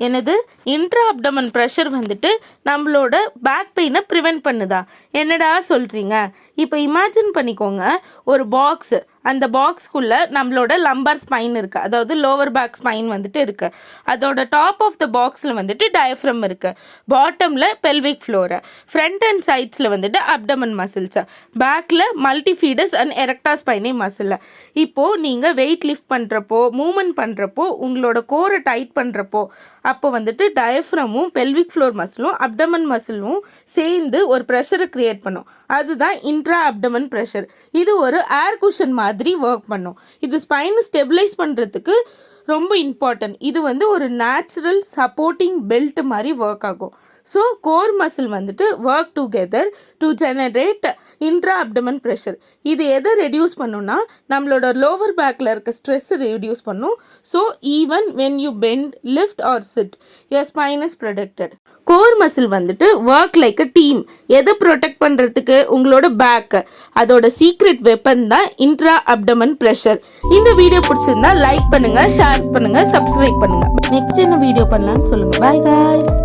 எனது intra abdomen pressure வந்துட்டு நம்மளோட பேக் பெயினை ப்ரிவெண்ட் பண்ணுதா? என்னடா சொல்கிறீங்க? இப்போ இமேஜின் பண்ணிக்கோங்க, ஒரு பாக்ஸு, அந்த பாக்ஸ்க்குள்ளே நம்மளோட லம்பார் ஸ்பைன் இருக்குது, அதாவது லோவர் பேக் ஸ்பைன் வந்துட்டு இருக்குது. அதோட டாப் ஆஃப் த பாக்ஸில் வந்துட்டு டயஃப்ரம் இருக்குது, பாட்டமில் பெல்விக் ஃப்ளோரு, ஃப்ரண்ட் அண்ட் சைட்ஸில் வந்துட்டு அப்டமன் மசில்ஸு, பேக்கில் மல்டிஃபீடஸ் அண்ட் எரெக்டா ஸ்பைனி மசில். இப்போது நீங்கள் வெயிட் லிஃப்ட் பண்ணுறப்போ, மூமெண்ட் பண்ணுறப்போ, உங்களோட கோரை டைட் பண்ணுறப்போ, அப்போ வந்துட்டு டயஃப்ரமும் பெல்விக் ஃப்ளோர் மசிலும் அப்டமன் மசிலும் சேர்ந்து ஒரு ப்ரெஷரை க்ரியேட் பண்ணும். அதுதான் இன்ட்ரா அப்டமன் ப்ரெஷர். இது ஒரு ஏர் குஷன் மாதிரி ஒர்க் பண்ணும். இது ஸ்பைனை ஸ்டெபிலைஸ் பண்ணுறதுக்கு ரொம்ப இம்பார்ட்டன்ட். இது வந்து ஒரு நேச்சுரல் சப்போர்ட்டிங் பெல்ட் மாதிரி ஒர்க் ஆகும். ஸோ கோர் மசில் வந்துட்டு work together to generate intra abdomen pressure. இது எதை ரெடியூஸ் பண்ணுன்னா, நம்மளோட லோவர் பேக்கில் இருக்க ஸ்ட்ரெஸ்ஸை ரெடியூஸ் பண்ணும். So even when you bend, lift or sit, your spine is protected. Core muscle வந்துட்டு ஒர்க் லைக் அ டீம். எதை ப்ரொடெக்ட் பண்ணுறதுக்கு? உங்களோட பேக்கு. அதோட சீக்ரெட் வெப்பன் தான் இன்ட்ரா அப்டமன் ப்ரெஷர். இந்த வீடியோ பிடிச்சிருந்தா லைக் பண்ணுங்க, ஷேர் பண்ணுங்க, சப்ஸ்கிரைப் பண்ணுங்க. நெக்ஸ்ட் என்ன வீடியோ பண்ணலாம்னு சொல்லுங்க. Bye guys.